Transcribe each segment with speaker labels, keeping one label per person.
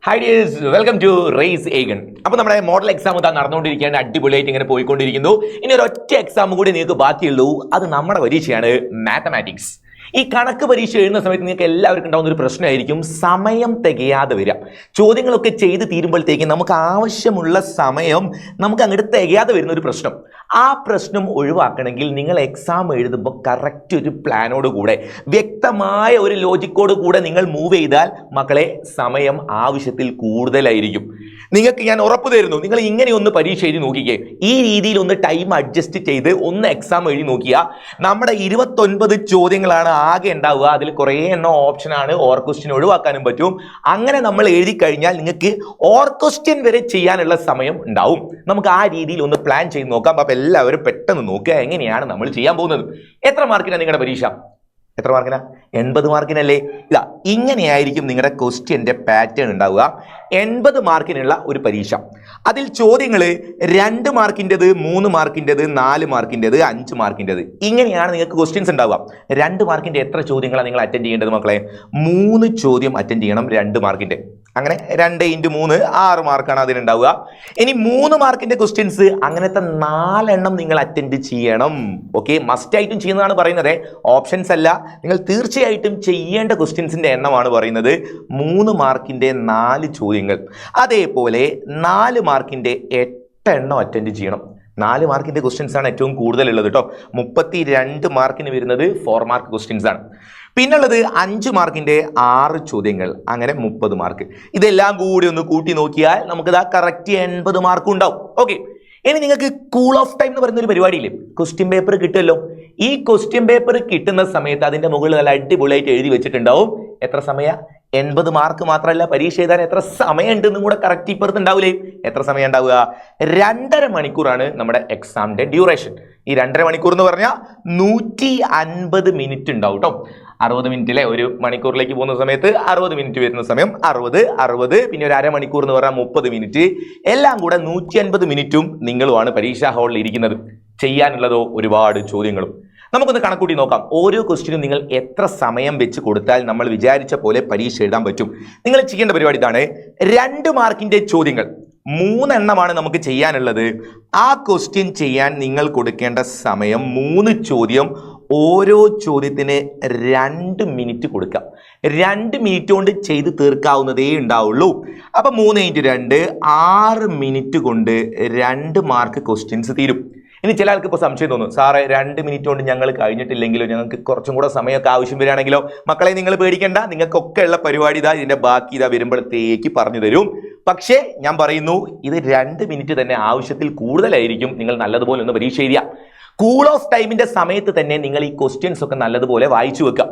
Speaker 1: Hi dears, welcome to race again. അപ്പോൾ നമ്മുടെ model exam ഇതാ നടന്നുകൊണ്ടിരിക്കുകയാണ്, അടിപൊളിയായിട്ട് ഇങ്ങനെ പോയിക്കൊണ്ടിരിക്കുന്നു. ഇനി ഒരു ഒറ്റ എക്സാം കൂടി നിങ്ങൾക്ക് ബാക്കിയുള്ളൂ, അത് നമ്മുടെ പരീക്ഷയാണ് മാത്തമാറ്റിക്സ്. ഈ കണക്ക് പരീക്ഷ എഴുതുന്ന സമയത്ത് നിങ്ങൾക്ക് എല്ലാവർക്കും ഉണ്ടാകുന്ന ഒരു പ്രശ്നമായിരിക്കും സമയം തികയാതെ വരിക. ചോദ്യങ്ങളൊക്കെ ചെയ്ത് തീരുമ്പോഴത്തേക്കും നമുക്ക് ആവശ്യമുള്ള സമയം നമുക്ക് അങ്ങോട്ട് തികയാതെ വരുന്ന ഒരു പ്രശ്നം. ആ പ്രശ്നം ഒഴിവാക്കണമെങ്കിൽ നിങ്ങൾ എക്സാം എഴുതുമ്പോൾ കറക്റ്റ് ഒരു പ്ലാനോട് കൂടെ വ്യക്തമായ ഒരു ലോജിക്കോട് കൂടെ നിങ്ങൾ മൂവ് ചെയ്താൽ മക്കളെ സമയം ആവശ്യത്തിൽ കൂടുതലായിരിക്കും. നിങ്ങൾക്ക് ഞാൻ ഉറപ്പ് തരുന്നു, നിങ്ങൾ ഇങ്ങനെ ഒന്ന് പരീക്ഷ എഴുതി നോക്കിക്കേ, ഈ രീതിയിൽ ഒന്ന് ടൈം അഡ്ജസ്റ്റ് ചെയ്ത് ഒന്ന് എക്സാം എഴുതി നോക്കിയാൽ നമ്മുടെ 29 ചോദ്യങ്ങളാണ് ആകെ ഉണ്ടാവുക. അതിൽ കുറേ എണ്ണം ഓപ്ഷനാണ്, ഓർ ക്വസ്റ്റ്യൻ ഒഴിവാക്കാനും പറ്റും. അങ്ങനെ നമ്മൾ എഴുതി കഴിഞ്ഞാൽ നിങ്ങൾക്ക് ഓർ ക്വസ്റ്റ്യൻ വരെ ചെയ്യാനുള്ള സമയം ഉണ്ടാവും. നമുക്ക് ആ രീതിയിൽ ഒന്ന് പ്ലാൻ ചെയ്ത് നോക്കാം. അപ്പോൾ എല്ലാവരും പെട്ടെന്ന് നോക്കുക എങ്ങനെയാണ് നമ്മൾ ചെയ്യാൻ പോകുന്നത്. എത്ര മാർക്കിനാണ് നിങ്ങളുടെ പരീക്ഷ? എത്ര മാർക്കിനാ? 80 മാർക്കിനല്ലേ? ഇതാ ഇങ്ങനെയായിരിക്കും നിങ്ങളുടെ ക്വസ്റ്റ്യൻ്റെ പാറ്റേൺ ഉണ്ടാവുക. 80 മാർക്കിനുള്ള ഒരു പരീക്ഷ. അതിൽ ചോദ്യങ്ങൾ 2 മാർക്കിൻ്റെത്, 3 മാർക്കിൻ്റെത്, 4 മാർക്കിൻ്റെത്, 5 മാർക്കിൻ്റെത്, ഇങ്ങനെയാണ് നിങ്ങൾക്ക് ക്വസ്റ്റ്യൻസ് ഉണ്ടാവുക. 2 മാർക്കിൻ്റെ എത്ര ചോദ്യങ്ങളാണ് നിങ്ങൾ അറ്റൻഡ് ചെയ്യേണ്ടത് മക്കളെ? 3 ചോദ്യം അറ്റൻഡ് ചെയ്യണം 2 മാർക്കിൻ്റെ. അങ്ങനെ 2 × 3 6 മാർക്കാണ് അതിനുണ്ടാവുക. ഇനി 3 മാർക്കിന്റെ ക്വസ്റ്റ്യൻസ് അങ്ങനത്തെ 4 എണ്ണം നിങ്ങൾ അറ്റൻഡ് ചെയ്യണം. ഓക്കെ, മസ്റ്റ് ആയിട്ടും ചെയ്യുന്നതാണ് പറയുന്നത്, ഓപ്ഷൻസ് അല്ല. നിങ്ങൾ തീർച്ചയായിട്ടും ചെയ്യേണ്ട ക്വസ്റ്റ്യൻസിന്റെ എണ്ണമാണ് പറയുന്നത്. 3 മാർക്കിന്റെ 4 ചോദ്യങ്ങൾ, അതേപോലെ 4 മാർക്കിന്റെ 8 എണ്ണം അറ്റൻഡ് ചെയ്യണം. 4 മാർക്കിന്റെ ക്വസ്റ്റ്യൻസ് ആണ് ഏറ്റവും കൂടുതലുള്ളത് കേട്ടോ. 32 മാർക്കിന് വരുന്നത് 4 മാർക്ക് ക്വസ്റ്റ്യൻസ് ആണ്. പിന്നുള്ളത് 5 മാർക്കിന്റെ 6 ചോദ്യങ്ങൾ, അങ്ങനെ 30 മാർക്ക്. ഇതെല്ലാം കൂടി ഒന്ന് കൂട്ടി നോക്കിയാൽ നമുക്കിതാ കറക്റ്റ് 80 മാർക്കും ഉണ്ടാവും. ഓക്കെ, ഇനി നിങ്ങൾക്ക് കൂൾ ഓഫ് ടൈം എന്ന് പറയുന്ന ഒരു പരിപാടിയില്ലേ, ക്വസ്റ്റ്യൻ പേപ്പർ കിട്ടുമല്ലോ. ഈ ക്വസ്റ്റ്യൻ പേപ്പർ കിട്ടുന്ന സമയത്ത് അതിന്റെ മുകളിൽ നല്ല അടിപൊളിയായിട്ട് എഴുതി വെച്ചിട്ടുണ്ടാവും എത്ര സമയം. 80 മാർക്ക് മാത്രമല്ല, പരീക്ഷ എഴുതാൻ എത്ര സമയം ഉണ്ടെന്നും കൂടെ കറക്റ്റ് ഇപ്പുറത്ത് ഉണ്ടാവില്ലേ. എത്ര സമയം ഉണ്ടാവുക? 2.5 മണിക്കൂറാണ് നമ്മുടെ എക്സാമിന്റെ ഡ്യൂറേഷൻ. ഈ 2.5 മണിക്കൂർ എന്ന് പറഞ്ഞാൽ 150 മിനിറ്റ് ഉണ്ടാവും കേട്ടോ. 60 മിനിറ്റിലെ ഒരു മണിക്കൂറിലേക്ക് പോകുന്ന സമയത്ത് 60 മിനിറ്റ് വരുന്ന സമയം 60 പിന്നെ ഒരു അരമണിക്കൂർ എന്ന് പറഞ്ഞാൽ 30 മിനിറ്റ്, എല്ലാം കൂടെ 150 മിനിറ്റും നിങ്ങളുമാണ് പരീക്ഷാ ഹാളിൽ ഇരിക്കുന്നത്. ചെയ്യാനുള്ളതോ ഒരുപാട് ചോദ്യങ്ങളും. നമുക്കൊന്ന് കണക്കൂട്ടി നോക്കാം. ഓരോ ക്വസ്റ്റ്യനും നിങ്ങൾ എത്ര സമയം വെച്ച് കൊടുത്താൽ നമ്മൾ വിചാരിച്ച പോലെ പരീക്ഷ എഴുതാൻ പറ്റും. നിങ്ങൾ ചെയ്യേണ്ട പരിപാടി ഇതാണ്. 2 മാർക്കിന്റെ ചോദ്യങ്ങൾ 3 എണ്ണമാണ് നമുക്ക് ചെയ്യാനുള്ളത്. ആ ക്വസ്റ്റ്യൻ ചെയ്യാൻ നിങ്ങൾ കൊടുക്കേണ്ട സമയം 3 ചോദ്യം, ഓരോ ചോദ്യത്തിന് 2 മിനിറ്റ് കൊടുക്കാം. 2 മിനിറ്റ് കൊണ്ട് ചെയ്ത് തീർക്കാവുന്നതേ ഉണ്ടാവുള്ളൂ. അപ്പൊ 3 × 2 6 മിനിറ്റ് കൊണ്ട് 2 മാർക്ക് ക്വസ്റ്റ്യൻസ് തീരും. ഇനി ചില ആൾക്ക് ഇപ്പോൾ സംശയം തോന്നും, സാറേ 2 മിനിറ്റ് കൊണ്ട് ഞങ്ങൾ കഴിഞ്ഞിട്ടില്ലെങ്കിലോ, ഞങ്ങൾക്ക് കുറച്ചും കൂടെ സമയമൊക്കെ ആവശ്യം വരികയാണെങ്കിലോ? മക്കളെ നിങ്ങൾ പേടിക്കേണ്ട, നിങ്ങൾക്കൊക്കെ ഉള്ള പരിപാടി ഇതാ ഇതിന്റെ ബാക്കി ഇതാ വരുമ്പോഴത്തേക്ക് പറഞ്ഞു തരും. പക്ഷേ ഞാൻ പറയുന്നു, ഇത് 2 മിനിറ്റ് തന്നെ ആവശ്യത്തിൽ കൂടുതലായിരിക്കും. നിങ്ങൾ നല്ലതുപോലെ ഒന്ന് പരീക്ഷ എഴുതുക. കൂൾ ഓഫ് ടൈമിന്റെ സമയത്ത് തന്നെ നിങ്ങൾ ഈ ക്വസ്റ്റ്യൻസ് ഒക്കെ നല്ലതുപോലെ വായിച്ചു വെക്കുക.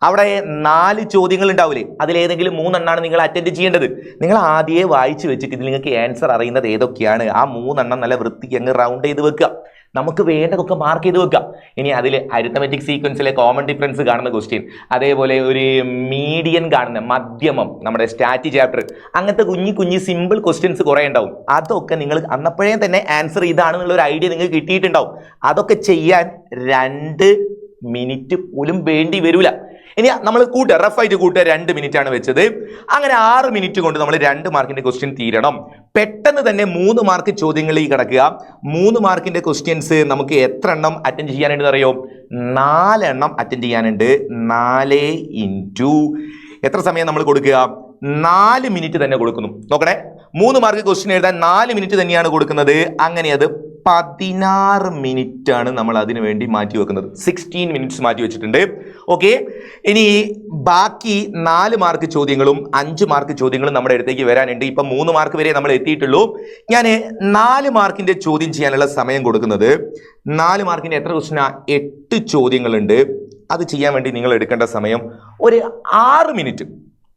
Speaker 1: അവിടെ 4 ചോദ്യങ്ങൾ ഉണ്ടാവില്ലേ, അതിലേതെങ്കിലും 3 എണ്ണമാണ് നിങ്ങൾ അറ്റൻഡ് ചെയ്യേണ്ടത്. നിങ്ങൾ ആദ്യമേ വായിച്ചു വെച്ചിട്ട് ഇതിൽ നിങ്ങൾക്ക് ആൻസർ അറിയുന്നത് ഏതൊക്കെയാണ്, ആ 3 എണ്ണം നല്ല വൃത്തിക്ക് അങ്ങ് റൗണ്ട് ചെയ്ത് വെക്കുക. നമുക്ക് വേണ്ടതൊക്കെ മാർക്ക് ചെയ്ത് വെക്കാം. ഇനി അതിൽ അരിത്തമെറ്റിക് സീക്വൻസിലെ കോമൺ ഡിഫറൻസ് കാണുന്ന ക്വസ്റ്റ്യൻ, അതേപോലെ ഒരു മീഡിയൻ കാണുന്ന മധ്യമം, നമ്മുടെ സ്റ്റാറ്റി ചാപ്റ്റർ, അങ്ങനത്തെ കുഞ്ഞി സിമ്പിൾ ക്വസ്റ്റ്യൻസ് കുറേ ഉണ്ടാവും. അതൊക്കെ നിങ്ങൾ അന്നപ്പോഴേ തന്നെ ആൻസർ ഇതാണെന്നുള്ള ഒരു ഐഡിയ നിങ്ങൾക്ക് കിട്ടിയിട്ടുണ്ടാവും. അതൊക്കെ ചെയ്യാൻ 2 മിനിറ്റ് പോലും വേണ്ടി വരില്ല. ഇനി നമ്മൾ റഫായിട്ട് കൂട്ടുക, 2 മിനിറ്റ് ആണ് വെച്ചത്. അങ്ങനെ 6 മിനിറ്റ് കൊണ്ട് നമ്മൾ 2 മാർക്കിന്റെ ക്വസ്റ്റ്യൻ തീരണം. പെട്ടെന്ന് തന്നെ 3 മാർക്ക് ചോദ്യങ്ങളിലേക്ക് കിടക്കുക. 3 മാർക്കിന്റെ ക്വസ്റ്റ്യൻസ് നമുക്ക് എത്ര എണ്ണം അറ്റൻഡ് ചെയ്യാനുണ്ടെന്ന് അറിയോ? 4 എണ്ണം അറ്റൻഡ് ചെയ്യാനുണ്ട്. 4 × എത്ര സമയം നമ്മൾ കൊടുക്കുക? 4 മിനിറ്റ് തന്നെ കൊടുക്കുന്നു. നോക്കണേ, 3 മാർക്ക് ക്വസ്റ്റ്യൻ എഴുതാൻ 4 മിനിറ്റ് തന്നെയാണ് കൊടുക്കുന്നത്. അങ്ങനെ അത് 16 മിനിറ്റ് ആണ് നമ്മൾ അതിനു വേണ്ടി മാറ്റി വെക്കുന്നത്. 16 മിനിറ്റ്സ് മാറ്റി വെച്ചിട്ടുണ്ട്. ഓക്കെ, ഇനി ബാക്കി 4 മാർക്ക് ചോദ്യങ്ങളും 5 മാർക്ക് ചോദ്യങ്ങളും നമ്മുടെ അടുത്തേക്ക് വരാനുണ്ട്. ഇപ്പം 3 മാർക്ക് വരെ നമ്മൾ എത്തിയിട്ടുള്ളൂ. ഞാൻ 4 മാർക്കിന്റെ ചോദ്യം ചെയ്യാനുള്ള സമയം കൊടുക്കുന്നത്, 4 മാർക്കിന്റെ എത്ര ക്വസ്റ്റ്യനാ? 8 ചോദ്യങ്ങളുണ്ട്. അത് ചെയ്യാൻ വേണ്ടി നിങ്ങൾ എടുക്കേണ്ട സമയം ഒരു 6 മിനിറ്റ്.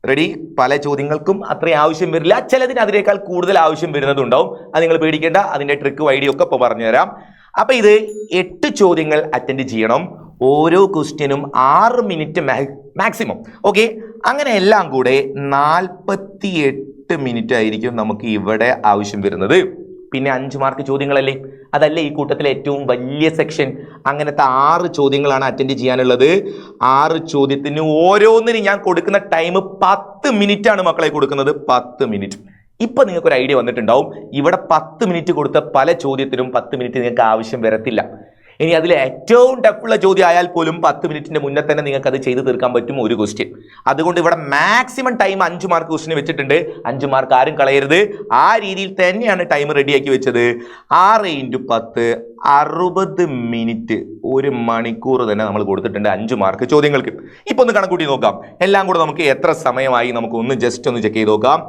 Speaker 1: റെഡി? പല ചോദ്യങ്ങൾക്കും അത്രയും ആവശ്യം വരില്ല, ചിലതിന് അതിനേക്കാൾ കൂടുതൽ ആവശ്യം വരുന്നതുണ്ടാവും. അത് നിങ്ങൾ പേടിക്കേണ്ട, അതിന്റെ ട്രിക്ക് ഐഡിയ ഒക്കെ ഇപ്പോൾ പറഞ്ഞുതരാം. അപ്പൊ ഇത് 8 ചോദ്യങ്ങൾ അറ്റൻഡ് ചെയ്യണം. ഓരോ ക്വസ്റ്റ്യനും 6 മിനിറ്റ് മാക്സിമം. ഓക്കെ, അങ്ങനെ എല്ലാം കൂടെ 48 മിനിറ്റ് ആയിരിക്കും നമുക്ക് ഇവിടെ ആവശ്യം വരുന്നത്. പിന്നെ 5 മാർക്ക് ചോദ്യങ്ങളല്ലേ, അതല്ലേ ഈ കൂട്ടത്തിലെ ഏറ്റവും വലിയ സെക്ഷൻ. അങ്ങനത്തെ 6 ചോദ്യങ്ങളാണ് അറ്റൻഡ് ചെയ്യാനുള്ളത്. 6 ചോദ്യത്തിന് ഓരോന്നിനും ഞാൻ കൊടുക്കുന്ന ടൈം 10 മിനിറ്റ് ആണ് മക്കളെ കൊടുക്കുന്നത്. 10 മിനിറ്റ്. ഇപ്പൊ നിങ്ങൾക്ക് ഒരു ഐഡിയ വന്നിട്ടുണ്ടാവും, ഇവിടെ 10 മിനിറ്റ് കൊടുത്ത പല ചോദ്യത്തിനും 10 മിനിറ്റ് നിങ്ങൾക്ക് ആവശ്യം വരത്തില്ല. ഇനി അതിൽ ഏറ്റവും ടഫുള്ള ചോദ്യം ആയാൽ പോലും 10 മിനിറ്റിന്റെ മുന്നേ തന്നെ നിങ്ങൾക്ക് അത് ചെയ്ത് തീർക്കാൻ പറ്റും ഒരു ക്വസ്റ്റ്യൻ. അതുകൊണ്ട് ഇവിടെ മാക്സിമം ടൈം 5 മാർക്ക് ക്വസ്റ്റിന് വെച്ചിട്ടുണ്ട്. 5 മാർക്ക് ആരും കളയരുത്. ആ രീതിയിൽ തന്നെയാണ് ടൈം റെഡിയാക്കി വെച്ചത്. 6 × 10 60 മിനിറ്റ്, 1 മണിക്കൂർ തന്നെ നമ്മൾ കൊടുത്തിട്ടുണ്ട് 5 മാർക്ക് ചോദ്യങ്ങൾക്ക്. ഇപ്പൊ ഒന്ന് കണക്കൂട്ടി നോക്കാം. എല്ലാം കൂടെ നമുക്ക് എത്ര സമയമായി നമുക്ക് ഒന്ന് ജസ്റ്റ് ഒന്ന് ചെക്ക് ചെയ്ത് നോക്കാം.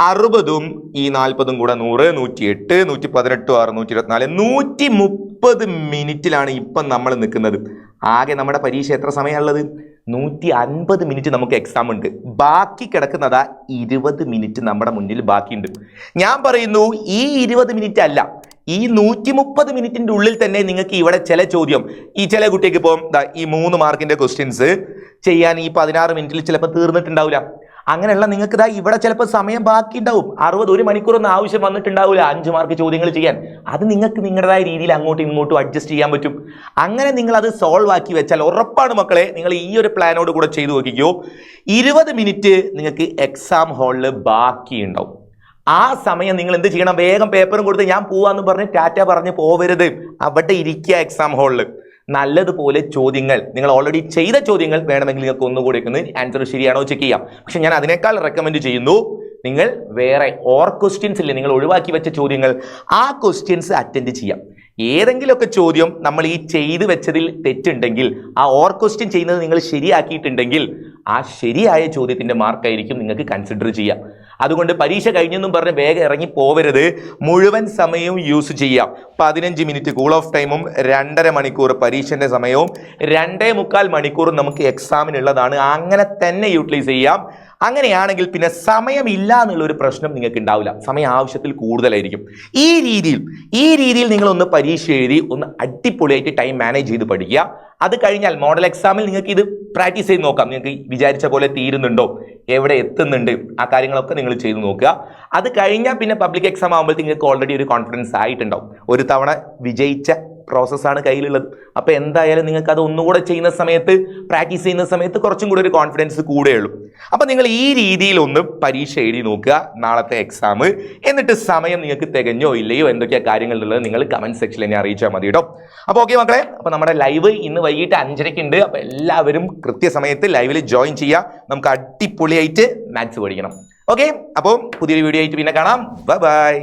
Speaker 1: 60ഉം ഈ 40ഉം കൂടെ 100, 108, 118, 6, 124, 130 മിനിറ്റിലാണ് ഇപ്പം നമ്മൾ നിൽക്കുന്നത്. ആകെ നമ്മുടെ പരീക്ഷ എത്ര സമയമുള്ളത്? 150 മിനിറ്റ് നമുക്ക് എക്സാം ഉണ്ട്. ബാക്കി കിടക്കുന്നതാ 20 മിനിറ്റ് നമ്മുടെ മുന്നിൽ ബാക്കിയുണ്ട്. ഞാൻ പറയുന്നു ഈ 20 മിനിറ്റ് അല്ല, ഈ 130 മിനിറ്റിന്റെ ഉള്ളിൽ തന്നെ നിങ്ങൾക്ക് ഇവിടെ ചില ചോദ്യം, ഈ ചില കുട്ടിക്ക് ഇപ്പോൾ ഈ 3 മാർക്കിന്റെ ക്വസ്റ്റ്യൻസ് ചെയ്യാൻ ഈ 16 മിനിറ്റിൽ ചിലപ്പോൾ തീർന്നിട്ടുണ്ടാവില്ല. അങ്ങനെയുള്ള നിങ്ങൾക്ക് ഇതാ ഇവിടെ ചിലപ്പോൾ സമയം ബാക്കി ഉണ്ടാവും. 1 മണിക്കൂറൊന്നും ആവശ്യം വന്നിട്ടുണ്ടാവില്ല 5 മാർക്ക് ചോദ്യങ്ങൾ ചെയ്യാൻ. അത് നിങ്ങൾക്ക് നിങ്ങളുടേതായ രീതിയിൽ അങ്ങോട്ടും ഇങ്ങോട്ടും അഡ്ജസ്റ്റ് ചെയ്യാൻ പറ്റും. അങ്ങനെ നിങ്ങൾ അത് സോൾവ് ആക്കി വെച്ചാൽ ഉറപ്പാണ് മക്കളെ, നിങ്ങൾ ഈ ഒരു പ്ലാനോട് കൂടെ ചെയ്തു നോക്കിക്കോ, 20 മിനിറ്റ് നിങ്ങൾക്ക് എക്സാം ഹാളിൽ ബാക്കി ഉണ്ടാവും. ആ സമയം നിങ്ങൾ എന്ത് ചെയ്യണം? വേഗം പേപ്പറും കൊടുത്ത് ഞാൻ പോവാന്ന് പറഞ്ഞ് ടാറ്റ പറഞ്ഞ് പോവരുത്. അവിടെ ഇരിക്കുക എക്സാം ഹാളിൽ. നല്ലതുപോലെ ചോദ്യങ്ങൾ, നിങ്ങൾ ഓൾറെഡി ചെയ്ത ചോദ്യങ്ങൾ വേണമെങ്കിൽ നിങ്ങൾക്ക് ഒന്നുകൂടി ഒന്ന് ആൻസർ ശരിയാണോ ചെക്ക് ചെയ്യാം. പക്ഷെ ഞാൻ അതിനേക്കാൾ റെക്കമെൻഡ് ചെയ്യുന്നു, നിങ്ങൾ വേറെ ക്വസ്റ്റ്യൻസ് ഇല്ലേ, നിങ്ങൾ ഒഴിവാക്കി വെച്ച ചോദ്യങ്ങൾ, ആ ക്വസ്റ്റ്യൻസ് അറ്റൻഡ് ചെയ്യാം. ഏതെങ്കിലുമൊക്കെ ചോദ്യം നമ്മൾ ഈ ചെയ്ത് വെച്ചതിൽ തെറ്റുണ്ടെങ്കിൽ, ആ ക്വസ്റ്റ്യൻ ചെയ്യുന്നത് നിങ്ങൾ ശരിയാക്കിയിട്ടുണ്ടെങ്കിൽ, ആ ശരിയായ ചോദ്യത്തിന്റെ മാർക്കായിരിക്കും നിങ്ങൾക്ക് കൺസിഡർ ചെയ്യാം. അതുകൊണ്ട് പരീക്ഷ കഴിഞ്ഞെന്നും പറഞ്ഞ് വേഗം ഇറങ്ങി പോവരുത്. മുഴുവൻ സമയവും യൂസ് ചെയ്യാം. 15 മിനിറ്റ് കൂൾ ഓഫ് ടൈമും 2.5 മണിക്കൂർ പരീക്ഷന്റെ സമയവും 2.25 മണിക്കൂറും നമുക്ക് എക്സാമിനുള്ളതാണ്. അങ്ങനെ തന്നെ യൂട്ടിലൈസ് ചെയ്യാം. അങ്ങനെയാണെങ്കിൽ പിന്നെ സമയമില്ല എന്നുള്ളൊരു പ്രശ്നം നിങ്ങൾക്ക് ഉണ്ടാവില്ല. സമയം ആവശ്യത്തിൽ കൂടുതലായിരിക്കും. ഈ രീതിയിൽ നിങ്ങളൊന്ന് പരീക്ഷ എഴുതി ഒന്ന് അടിപൊളിയായിട്ട് ടൈം മാനേജ് ചെയ്ത് പഠിക്കുക. അത് കഴിഞ്ഞാൽ മോഡൽ എക്സാമിൽ നിങ്ങൾക്ക് ഇത് പ്രാക്ടീസ് ചെയ്ത് നോക്കാം. നിങ്ങൾക്ക് വിചാരിച്ച പോലെ തീരുന്നുണ്ടോ, എവിടെ എത്തുന്നുണ്ട്, ആ കാര്യങ്ങളൊക്കെ നിങ്ങൾ ചെയ്ത് നോക്കുക. അത് കഴിഞ്ഞാൽ പിന്നെ പബ്ലിക് എക്സാം ആകുമ്പോഴത്തേക്ക് നിങ്ങൾക്ക് ഓൾറെഡി ഒരു കോൺഫിഡൻസ് ആയിട്ടുണ്ടാവും. ഒരു തവണ വിജയിച്ച പ്രോസസ്സാണ് കയ്യിലുള്ളത്. അപ്പോൾ എന്തായാലും നിങ്ങൾക്ക് അത് ഒന്നുകൂടെ ചെയ്യുന്ന സമയത്ത്, പ്രാക്ടീസ് ചെയ്യുന്ന സമയത്ത് കുറച്ചും കൂടെ ഒരു കോൺഫിഡൻസ് കൂടുകയുള്ളൂ. അപ്പോൾ നിങ്ങൾ ഈ രീതിയിൽ ഒന്ന് പരീക്ഷ എഴുതി നോക്കുക നാളത്തെ എക്സാം. എന്നിട്ട് സമയം നിങ്ങൾക്ക് തികഞ്ഞോ ഇല്ലയോ എന്തൊക്കെയാ കാര്യങ്ങളുള്ളത് നിങ്ങൾ കമന്റ് സെക്ഷനിൽ എന്നെ അറിയിച്ചാൽ മതി കേട്ടോ. അപ്പോൾ ഓക്കെ മക്കളെ, അപ്പോൾ നമ്മുടെ ലൈവ് ഇന്ന് വൈകിട്ട് 5:30 ഉണ്ട്. അപ്പോൾ എല്ലാവരും കൃത്യസമയത്ത് ലൈവിൽ ജോയിൻ ചെയ്യുക. നമുക്ക് അടിപൊളിയായിട്ട് മാത്സ് പഠിക്കണം. ഓക്കെ, അപ്പോൾ പുതിയൊരു വീഡിയോ ആയിട്ട് പിന്നെ കാണാം. Bye bye.